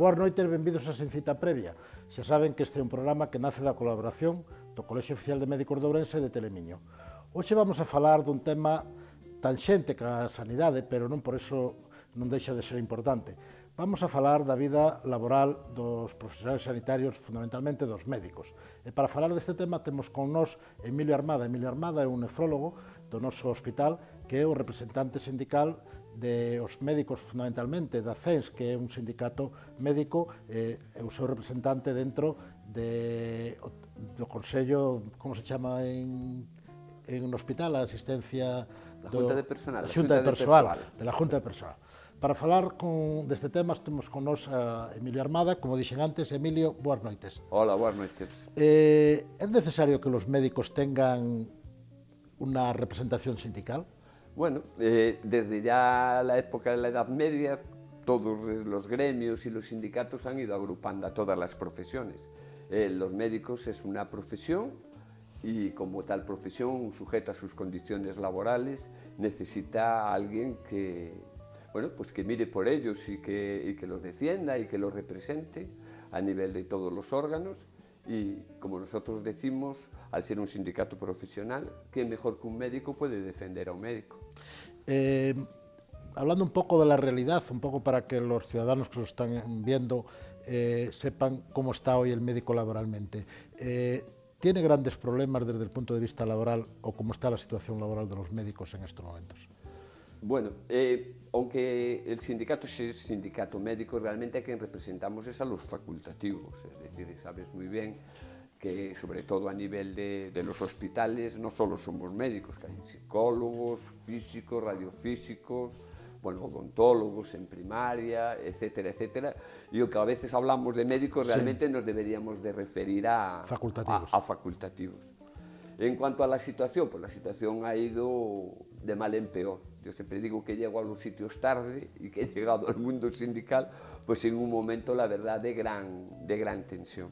Boas noites, benvidos a Sen Cita Previa. Xa saben que este é un programa que nace da colaboración do Colexio Oficial de Médicos de Ourense e de Telemiño. Hoxe vamos a falar dun tema tanxente ca sanidade, pero non por iso non deixa de ser importante. Vamos a falar da vida laboral dos profesionais sanitarios, fundamentalmente dos médicos. E para falar deste tema temos con nós Emilio Armada. Emilio Armada é un nefrólogo do noso hospital, que é o representante sindical dos médicos, fundamentalmente da CENS, que é un sindicato médico, e o seu representante dentro do Consello, como se chama en hospital, a asistencia... La Junta de Personal. De la Junta de Personal. Para falar deste tema, temos con nós a Emilio Armada. Como dixen antes, Emilio, boas noites. Hola, boas noites. É necesario que os médicos tengan unha representación sindical? Bueno, desde ya la época de la Edad Media, todos los gremios y los sindicatos han ido agrupando a todas las profesiones. Los médicos es una profesión y como tal profesión, sujeta a sus condiciones laborales, necesita a alguien que, bueno, pues que mire por ellos y que los defienda y que los represente a nivel de todos los órganos. Y como nosotros decimos, al ser un sindicato profesional, ¿qué mejor que un médico puede defender a un médico? Hablando un poco de la realidad, un poco para que los ciudadanos que nos están viendo sepan cómo está hoy el médico laboralmente. ¿Tiene grandes problemas desde el punto de vista laboral o cómo está la situación laboral de los médicos en estos momentos? Bueno, aunque el sindicato es sindicato médico, realmente a quien representamos es a los facultativos, es decir, sabes muy bien que sobre todo a nivel de los hospitales no solo somos médicos, que hay psicólogos, físicos, radiofísicos, bueno, odontólogos en primaria, etcétera, etcétera, y aunque a veces hablamos de médicos, realmente sí, nos deberíamos de referir a facultativos. En cuanto a la situación, pues la situación ha ido de mal en peor. Yo siempre digo que llego a los sitios tarde y que he llegado al mundo sindical pues en un momento, la verdad, de gran tensión.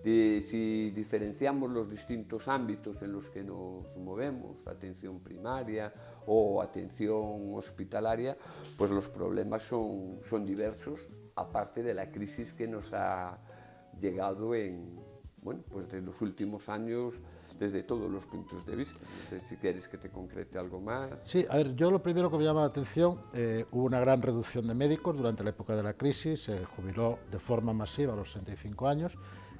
Si diferenciamos los distintos ámbitos en los que nos movemos, atención primaria o atención hospitalaria, pues los problemas son diversos, aparte de la crisis que nos ha llegado bueno, pues de los últimos años, desde todos los puntos de vista. No sé si quieres que te concrete algo más. Sí, a ver, yo lo primero que me llama la atención, hubo una gran reducción de médicos durante la época de la crisis, se jubiló de forma masiva a los 65 años,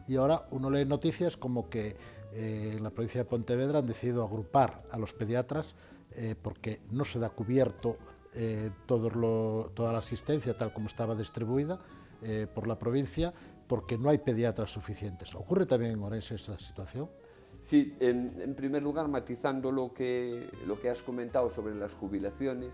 y ahora uno lee noticias como que en la provincia de Pontevedra han decidido agrupar a los pediatras porque no se da cubierto toda la asistencia tal como estaba distribuida por la provincia, porque no hay pediatras suficientes. ¿Ocurre también en Ourense esa situación? Sí, en primer lugar, matizando lo que has comentado sobre las jubilaciones,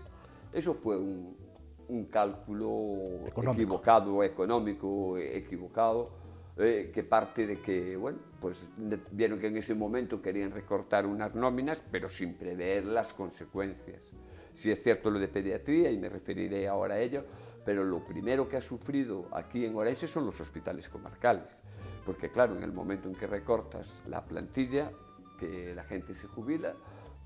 eso fue un cálculo equivocado, económico equivocado, que parte de que, bueno, pues vieron que en ese momento querían recortar unas nóminas, pero sin prever las consecuencias. Sí es cierto lo de pediatría, y me referiré ahora a ello, pero lo primero que ha sufrido aquí en Ourense son los hospitales comarcales, porque claro, en el momento en que recortas la plantilla, que la gente se jubila,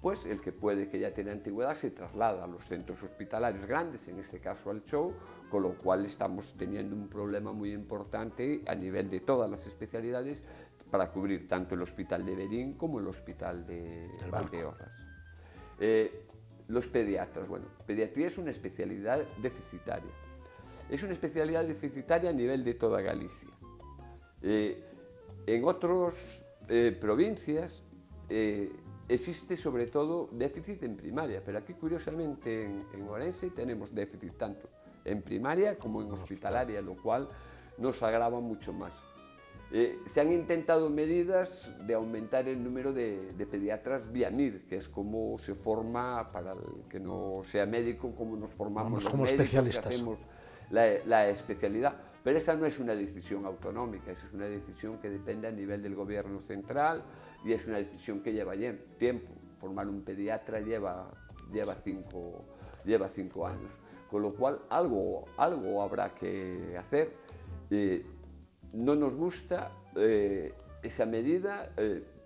pues el que puede, que ya tiene antigüedad, se traslada a los centros hospitalarios grandes, en este caso al CHO, con lo cual estamos teniendo un problema muy importante a nivel de todas las especialidades para cubrir tanto el hospital de Berín como el hospital de Valdeorras. Los pediatras, bueno, pediatría es una especialidad deficitaria. Es una especialidad deficitaria a nivel de toda Galicia. En otras provincias existe sobre todo déficit en primaria, pero aquí curiosamente en Ourense tenemos déficit tanto en primaria como en hospitalaria, lo cual nos agrava mucho más. Se han intentado medidas de aumentar el número de pediatras vía MIR, que es como se forma, para el que no sea médico, como nos formamos los médicos, que hacemos la especialidad, pero esa no es una decisión autonómica, esa es una decisión que depende a nivel del gobierno central y es una decisión que lleva tiempo. Formar un pediatra lleva 5 años, con lo cual algo habrá que hacer. No nos gusta esa medida,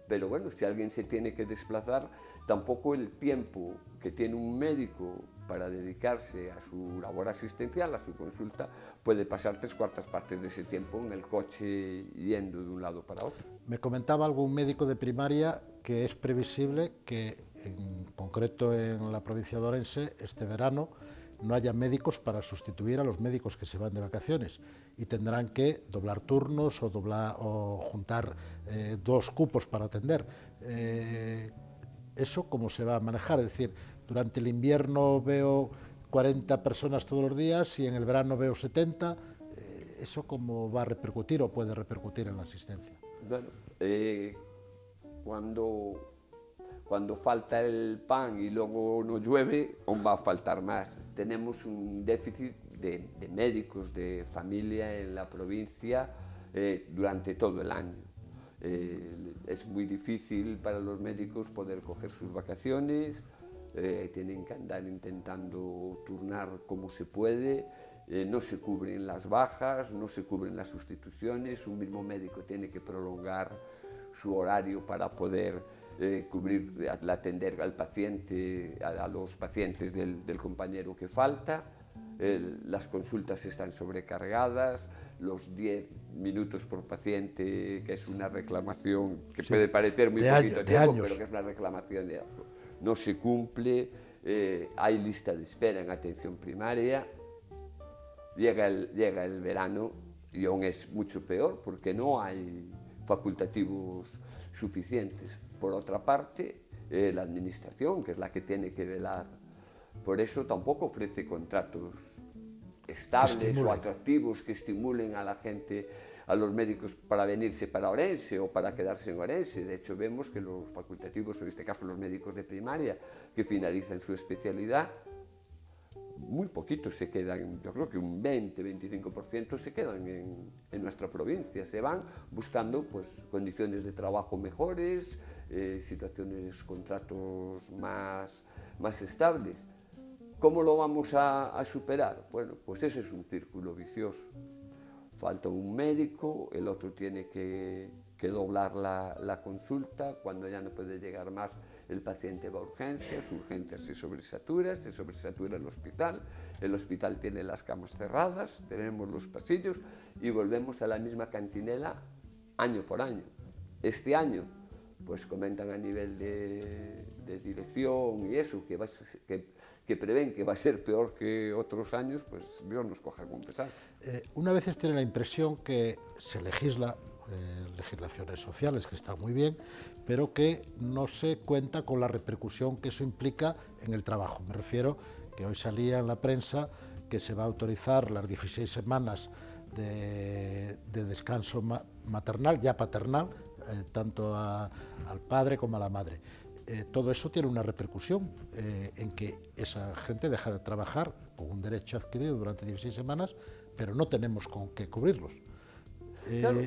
pero bueno, si alguien se tiene que desplazar, tampoco el tiempo que tiene un médico para dedicarse a su labor asistencial, a su consulta, puede pasar 3/4 partes de ese tiempo en el coche yendo de un lado para otro. Me comentaba algún médico de primaria que es previsible que, en concreto en la provincia de Ourense, este verano no haya médicos para sustituir a los médicos que se van de vacaciones y tendrán que doblar turnos o juntar 2 cupos para atender. ¿Eso cómo se va a manejar? Es decir, durante el invierno veo 40 personas todos los días y en el verano veo 70. ¿Eso cómo va a repercutir o puede repercutir en la asistencia? Bueno, cuando falta el pan y luego no llueve, aún va a faltar más. Tenemos un déficit de médicos de familia en la provincia durante todo el año. Es muy difícil para los médicos poder coger sus vacaciones, tienen que andar intentando turnar como se puede, no se cubren las bajas, no se cubren las sustituciones, un mismo médico tiene que prolongar su horario para poder atender al paciente, a los pacientes del compañero que falta. Las consultas están sobrecargadas, los 10 minutos por paciente, que es una reclamación que puede parecer muy poquito tiempo, pero que es una reclamación no se cumple, hay lista de espera en atención primaria, llega el verano y aún es mucho peor porque no hay facultativos suficientes. Por otra parte, la administración, que es la que tiene que velar por eso, tampoco ofrece contratos estables o atractivos que estimulen a la gente, a los médicos para venirse para Ourense o para quedarse en Ourense. De hecho, vemos que los facultativos, en este caso los médicos de primaria, que finalizan su especialidad, muy poquitos se quedan, yo creo que un 20-25% se quedan en nuestra provincia, se van buscando pues, condiciones de trabajo mejores, situaciones, contratos más estables. ¿Cómo lo vamos a superar? Bueno, pues ese es un círculo vicioso. Falta un médico, el otro tiene que doblar la consulta, cuando ya no puede llegar más el paciente va a urgencias se sobresatura el hospital tiene las camas cerradas, tenemos los pasillos y volvemos a la misma cantinela año por año. Este año, pues comentan a nivel de dirección y eso, que prevén que va a ser peor que otros años, pues Dios nos coja a confesar. Una vez tiene la impresión que se legisla, legislaciones sociales, que está muy bien, pero que no se cuenta con la repercusión que eso implica en el trabajo. Me refiero que hoy salía en la prensa que se va a autorizar las 16 semanas de descanso maternal, ya paternal, tanto al padre como a la madre. Todo eso tiene una repercusión en que esa gente deja de trabajar con un derecho adquirido durante 16 semanas, pero no tenemos con qué cubrirlos. Claro.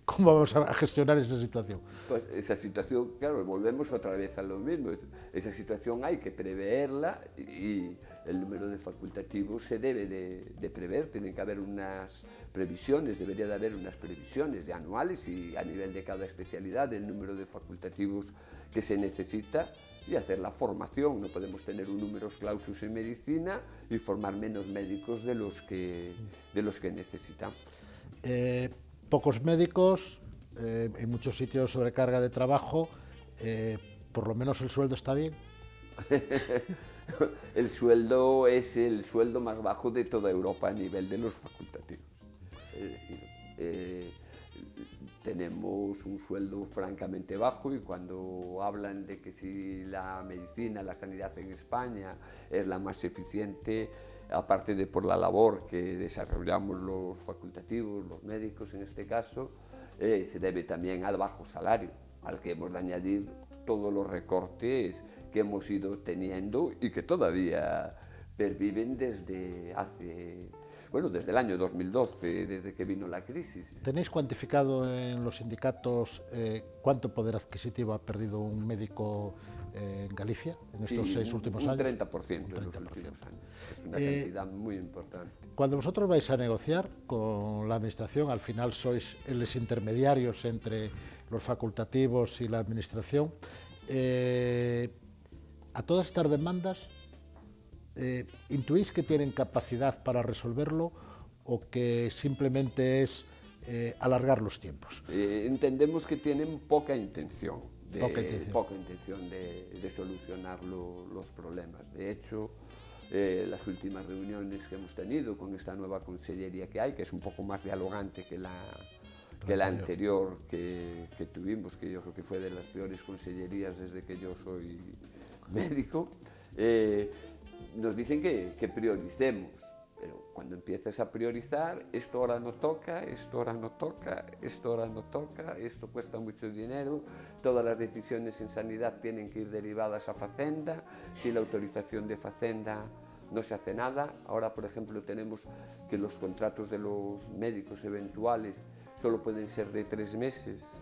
¿Cómo vamos a gestionar esa situación? Pues esa situación, claro, volvemos otra vez a lo mismo. Esa situación hay que preverla y el número de facultativos se debe de prever. Tienen que haber unas previsiones, debería de haber unas previsiones de anuales y a nivel de cada especialidad del número de facultativos que se necesita y hacer la formación. No podemos tener un numerus clausus en medicina y formar menos médicos de los que necesitamos. Pocos médicos, en muchos sitios sobrecarga de trabajo, por lo menos el sueldo está bien. El sueldo es el sueldo más bajo de toda Europa a nivel de los facultativos. Es decir, tenemos un sueldo francamente bajo y cuando hablan de que si la medicina, la sanidad en España es la más eficiente, aparte de por la labor que desarrollamos los facultativos, los médicos en este caso, se debe también al bajo salario, al que hemos de añadir todos los recortes que hemos ido teniendo y que todavía perviven desde el año 2012, desde que vino la crisis. ¿Tenéis cuantificado en los sindicatos cuánto poder adquisitivo ha perdido un médico en Galicia en estos 6 últimos años? Un 30% en los últimos años. Es una cantidad muy importante. Cuando vosotros vais a negociar con la administración, al final sois los intermediarios entre los facultativos y la administración. A todas estas demandas, ¿intuís que tienen capacidad para resolverlo o que simplemente es alargar los tiempos? Entendemos que tienen poca intención de solucionar los problemas. De hecho, las últimas reuniones que hemos tenido con esta nueva consellería que hay, que es un poco más dialogante que la anterior que tuvimos, que yo creo que fue de las peores consellerías desde que yo soy médico, nos dicen que prioricemos, pero cuando empiezas a priorizar, esto ahora no toca, esto ahora no toca, esto ahora no toca, esto cuesta mucho dinero, todas las decisiones en sanidad tienen que ir derivadas a Facenda, si la autorización de Facenda no se hace nada. Ahora, por ejemplo, tenemos que los contratos de los médicos eventuales solo pueden ser de 3 meses,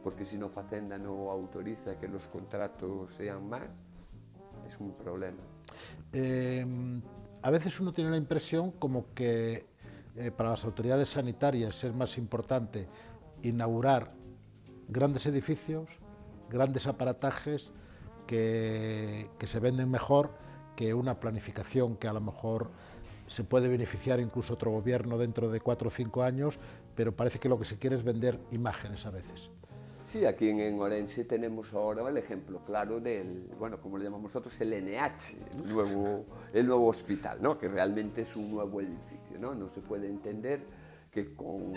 porque si no Facenda no autoriza que los contratos sean más. Es un problema. A veces uno tiene la impresión como que para las autoridades sanitarias es más importante inaugurar grandes edificios, grandes aparatajes que se venden mejor que una planificación que a lo mejor se puede beneficiar incluso otro gobierno dentro de 4 o 5 años, pero parece que lo que se quiere es vender imágenes a veces. Sí, aquí en Orense tenemos ahora el ejemplo claro del, bueno, como lo llamamos nosotros, el NH, el nuevo hospital, ¿no? Que realmente es un nuevo edificio, ¿no? No se puede entender que con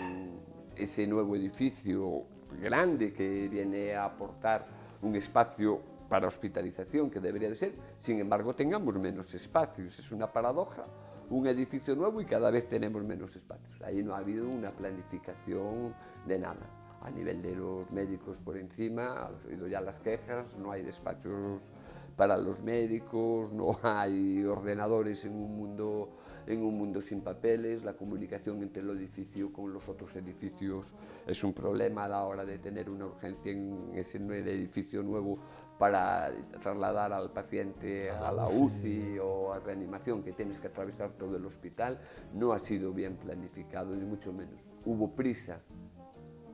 ese nuevo edificio grande que viene a aportar un espacio para hospitalización que debería de ser, sin embargo tengamos menos espacios. Es una paradoja, un edificio nuevo y cada vez tenemos menos espacios. Ahí no ha habido una planificación de nada. A nivel de los médicos por encima, han oído ya las quejas, no hay despachos para los médicos, no hay ordenadores en un mundo sin papeles, la comunicación entre el edificio con los otros edificios es un problema a la hora de tener una urgencia en ese edificio nuevo para trasladar al paciente a la UCI o a reanimación, que tienes que atravesar todo el hospital, no ha sido bien planificado, ni mucho menos. Hubo prisa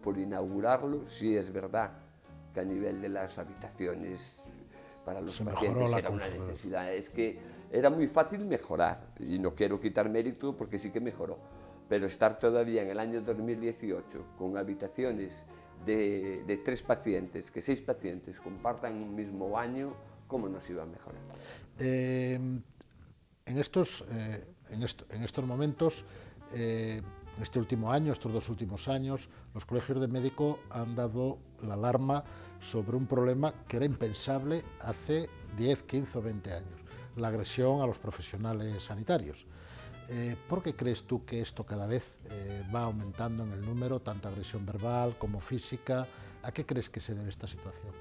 por inaugurarlo. Sí es verdad que a nivel de las habitaciones para los pacientes era una necesidad, es que era muy fácil mejorar, y no quiero quitar mérito porque sí que mejoró, pero estar todavía en el año 2018 con habitaciones de 3 pacientes, que 6 pacientes compartan un mismo baño, ¿cómo nos iba a mejorar? En estos momentos, en este último año, estos 2 últimos años, los colegios de médicos han dado la alarma sobre un problema que era impensable hace 10, 15 o 20 años, la agresión a los profesionales sanitarios. ¿Por qué crees tú que esto cada vez va aumentando en el número, tanto agresión verbal como física? ¿A qué crees que se debe esta situación?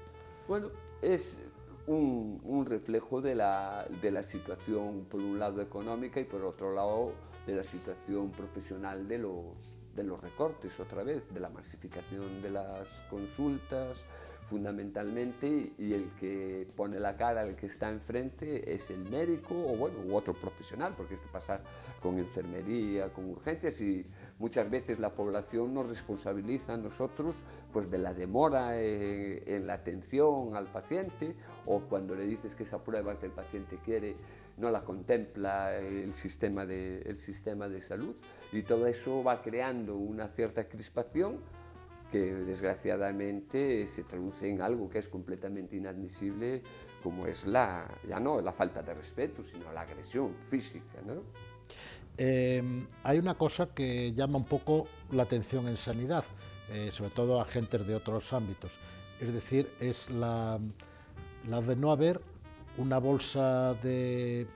Bueno, es un reflejo de la situación, por un lado económica y por otro lado de la situación profesional de los recortes, otra vez, de la masificación de las consultas, fundamentalmente, y el que pone la cara, el que está enfrente, es el médico o bueno, u otro profesional, porque esto pasa con enfermería, con urgencias, y muchas veces la población nos responsabiliza a nosotros pues de la demora en la atención al paciente, o cuando le dices que esa prueba que el paciente quiere no la contempla el sistema de salud, y todo eso va creando una cierta crispación que desgraciadamente se traduce en algo que es completamente inadmisible, como es ya no la falta de respeto, sino la agresión física, ¿no? Hay una cosa que llama un poco la atención en sanidad, sobre todo a agentes de otros ámbitos, es decir, es la de no haber una bolsa de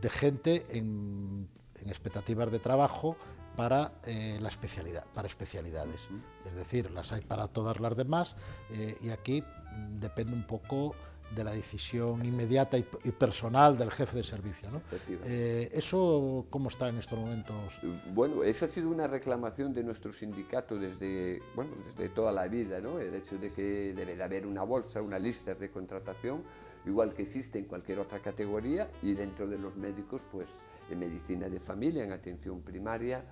gente en expectativas de trabajo para la especialidad, para especialidades. Es decir, las hay para todas las demás, y aquí depende un poco de la decisión inmediata y personal del jefe de servicio, ¿no? ¿Eso cómo está en estos momentos? Bueno, eso ha sido una reclamación de nuestro sindicato desde toda la vida, ¿no? El hecho de que debe de haber una bolsa, una lista de contratación, igual que existe en cualquier otra categoría, y dentro de los médicos, pues en medicina de familia, en atención primaria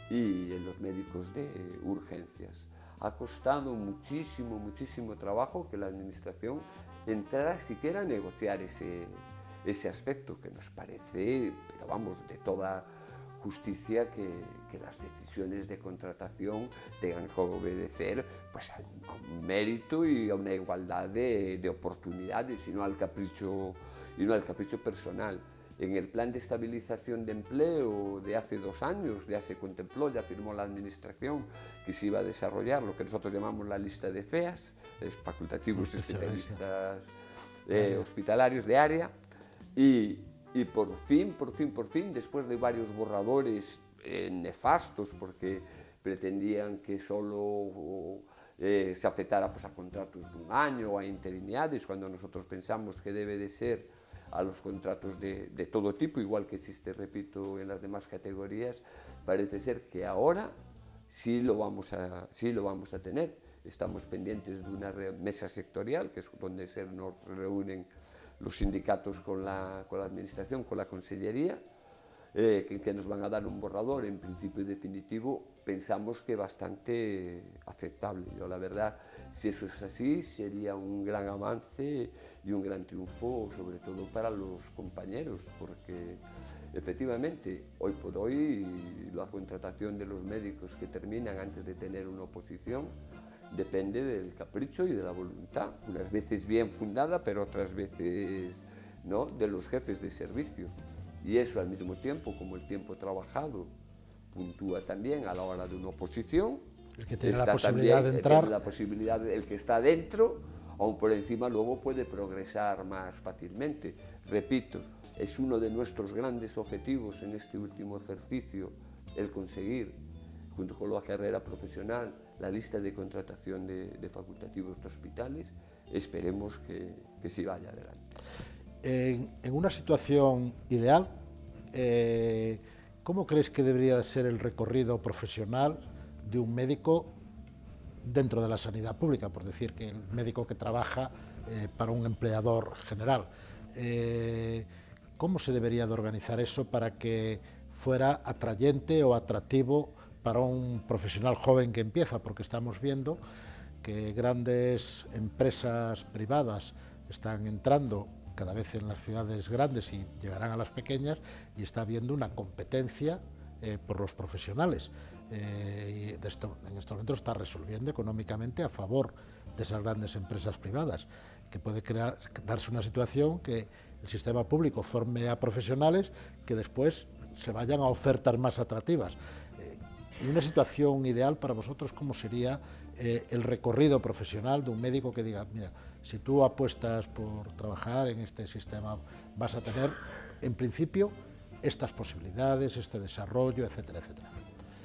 y en los médicos de urgencias. Ha costado muchísimo trabajo que la administración entrara siquiera a negociar ese aspecto que nos parece, pero vamos, de toda justicia que las decisiones de contratación tengan que obedecer pues, a un mérito y a una igualdad de oportunidades y no al capricho personal. En el plan de estabilización de empleo de hace 2 años ya se contempló, ya firmó la administración que se iba a desarrollar lo que nosotros llamamos la lista de FEAS, facultativos especialistas hospitalarios de área, y por fin, después de varios borradores nefastos, porque pretendían que solo se afectara pues, a contratos de 1 año o a interinidades, cuando nosotros pensamos que debe de ser a los contratos de todo tipo, igual que existe, repito, en las demás categorías, parece ser que ahora sí lo vamos a tener. Estamos pendientes de una mesa sectorial, que es donde nos reúnen los sindicatos con la administración, con la consellería, que nos van a dar un borrador, en principio y definitivo, pensamos que bastante aceptable. Yo, la verdad, si eso es así, sería un gran avance y un gran triunfo, sobre todo para los compañeros, porque efectivamente, hoy por hoy, la contratación de los médicos que terminan antes de tener una oposición depende del capricho y de la voluntad, unas veces bien fundada, pero otras veces no, de los jefes de servicio. Y eso al mismo tiempo, como el tiempo trabajado puntúa también a la hora de una oposición, el que tiene la posibilidad de entrar, tiene la posibilidad, el que está dentro, aún por encima luego puede progresar más fácilmente. Repito, es uno de nuestros grandes objetivos en este último ejercicio el conseguir, junto con la carrera profesional, la lista de contratación de facultativos de hospitales. Esperemos que sí vaya adelante. En una situación ideal, ¿cómo crees que debería ser el recorrido profesional de un médico dentro de la sanidad pública? Por decir que el médico que trabaja para un empleador general. ¿Cómo se debería de organizar eso para que fuera atrayente o atractivo para un profesional joven que empieza? Porque estamos viendo que grandes empresas privadas están entrando cada vez en las ciudades grandes y llegarán a las pequeñas, y está habiendo una competencia por los profesionales. Y en estos momentos está resolviendo económicamente a favor de esas grandes empresas privadas, que puede darse una situación que el sistema público forme a profesionales que después se vayan a ofertas más atractivas. En una situación ideal para vosotros, ¿cómo sería el recorrido profesional de un médico que diga, mira, si tú apuestas por trabajar en este sistema, vas a tener, en principio, estas posibilidades, este desarrollo, etcétera, etcétera?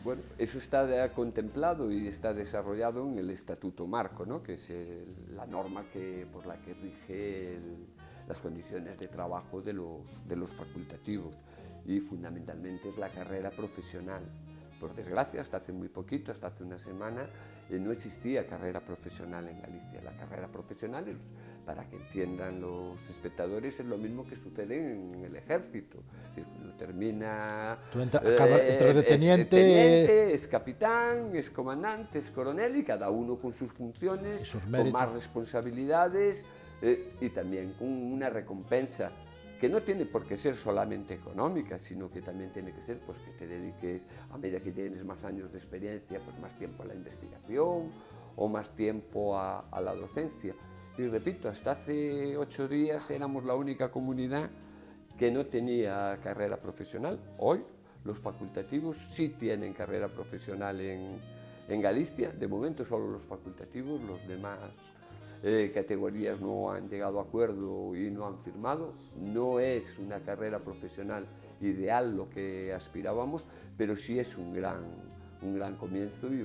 Bueno, eso está contemplado y está desarrollado en el Estatuto Marco, ¿no? Que es la norma por la que rige las condiciones de trabajo de los facultativos, y fundamentalmente es la carrera profesional. Por desgracia, hasta hace muy poquito, hasta hace una semana, no existía carrera profesional en Galicia. La carrera profesional, para que entiendan los espectadores, es lo mismo que sucede en el ejército. Es decir, cuando termina... Entras de teniente, es capitán, es comandante, es coronel, y cada uno con sus funciones, con más responsabilidades y también con una recompensa que no tiene por qué ser solamente económica, sino que también tiene que ser pues, que te dediques, a medida que tienes más años de experiencia, pues más tiempo a la investigación o más tiempo a la docencia. Y repito, hasta hace 8 días éramos la única comunidad que no tenía carrera profesional. Hoy los facultativos sí tienen carrera profesional en Galicia. De momento solo los facultativos, los demás categorías no han llegado a acuerdo y no han firmado. No es una carrera profesional ideal lo que aspirábamos, pero sí es un gran comienzo y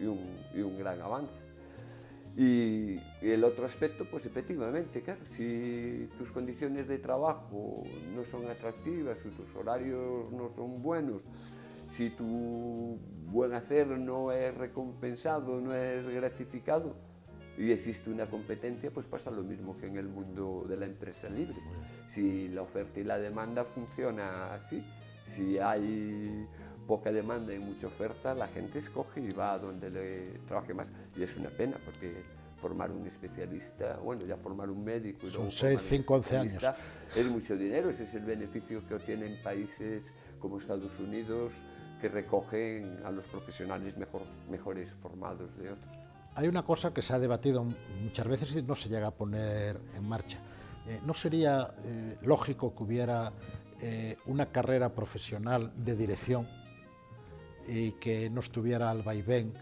un gran avance. Y el otro aspecto, pues efectivamente, claro, si tus condiciones de trabajo no son atractivas, si tus horarios no son buenos, si tu buen hacer no es recompensado, no es gratificado, y existe una competencia, pues pasa lo mismo que en el mundo de la empresa libre. Si la oferta y la demanda funciona así, si hay poca demanda y mucha oferta, la gente escoge y va a donde le trabaje más. Y es una pena, porque formar un especialista, bueno, ya formar un médico y son luego 6, 5, 11 años. Es mucho dinero. Ese es el beneficio que obtienen países como Estados Unidos, que recogen a los profesionales mejores formados de otros. Hay una cosa que se ha debatido muchas veces y no se llega a poner en marcha. ¿No sería lógico que hubiera una carrera profesional de dirección y que no estuviera al vaivén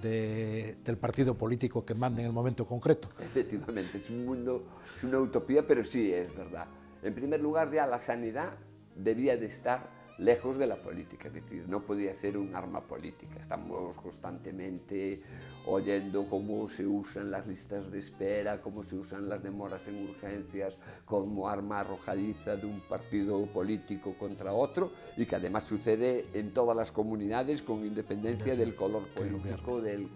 del partido político que mande en el momento concreto? Efectivamente, es un mundo, es una utopía, pero sí es verdad. En primer lugar, ya la sanidad debía de estar lejos de la política, es decir, no podía ser un arma política. Estamos constantemente oyendo cómo se usan las listas de espera, cómo se usan las demoras en urgencias como arma arrojadiza de un partido político contra otro, y que además sucede en todas las comunidades con independencia del color político del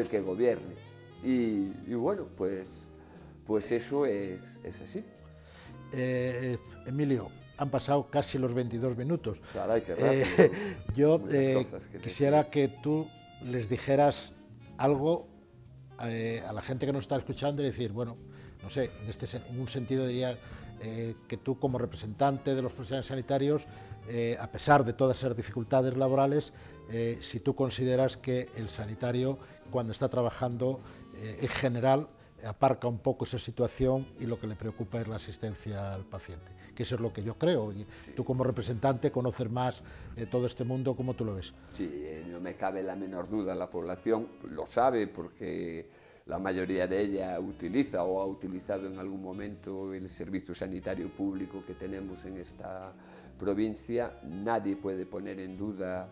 que gobierne. Y bueno, pues eso es así. Emilio, han pasado casi los 22 minutos. Caray, qué rápido. Yo quisiera que tú les dijeras algo a la gente que nos está escuchando y decir, bueno, no sé, en un sentido diría que tú como representante de los profesionales sanitarios, a pesar de todas esas dificultades laborales, si tú consideras que el sanitario, cuando está trabajando, en general, aparca un poco esa situación y lo que le preocupa es la asistencia al paciente, que eso es lo que yo creo, y sí. Tú como representante conoces más todo este mundo. ¿Cómo tú lo ves? Sí, no me cabe la menor duda, la población lo sabe porque la mayoría de ella utiliza o ha utilizado en algún momento el servicio sanitario público que tenemos en esta provincia. Nadie puede poner en duda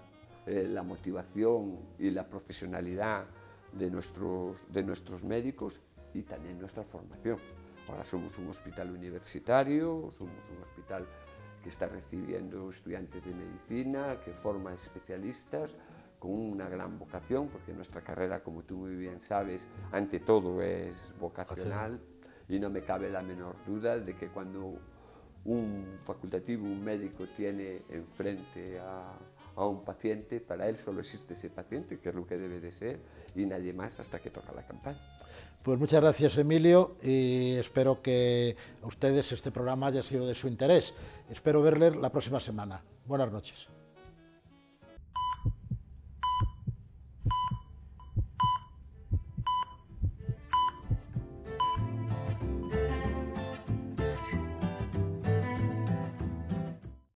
la motivación y la profesionalidad de nuestros médicos y también nuestra formación. Ahora somos un hospital universitario, somos un hospital que está recibiendo estudiantes de medicina, que forma especialistas con una gran vocación, porque nuestra carrera, como tú muy bien sabes, ante todo es vocacional, y no me cabe la menor duda de que cuando un facultativo, un médico, tiene enfrente a un paciente, para él solo existe ese paciente, que es lo que debe de ser, y nadie más hasta que toca la campana. Pues muchas gracias, Emilio, y espero que a ustedes este programa haya sido de su interés. Espero verles la próxima semana. Buenas noches.